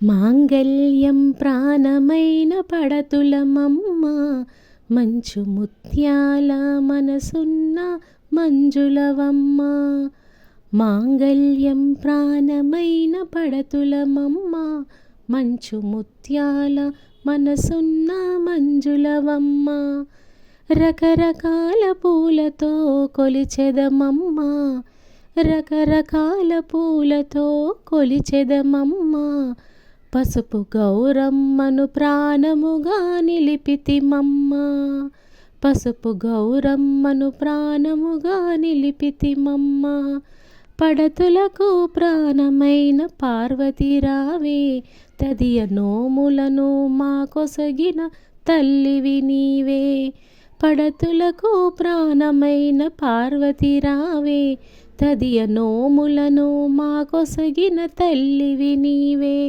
మాంగళ్యం ప్రాణమైన పడతులమమ్మ, మంచు ముత్యాల మనసున్న మంజులవమ్మ. మాంగళ్యం ప్రాణమైన పడతులమమ్మ, మంచు ముత్యాల మనసున్న మంజులవమ్మ. రకరకాల పూలతో కొలిచెదమమ్మ, రకరకాల పూలతో కొలిచెదమమ్మ. పసుపు గౌరమ్మను ప్రాణముగా నిలిపితిమమ్మ, పసుపు గౌరమ్మను ప్రాణముగా నిలిపితిమమ్మ. పడతులకు ప్రాణమైన పార్వతి రావే, తదియ నోములను మాకొసగిన తల్లివి నీవే. పడతులకు ప్రాణమైన పార్వతి రావే, తదియ నోములను మాకొసగిన తల్లివి నీవే.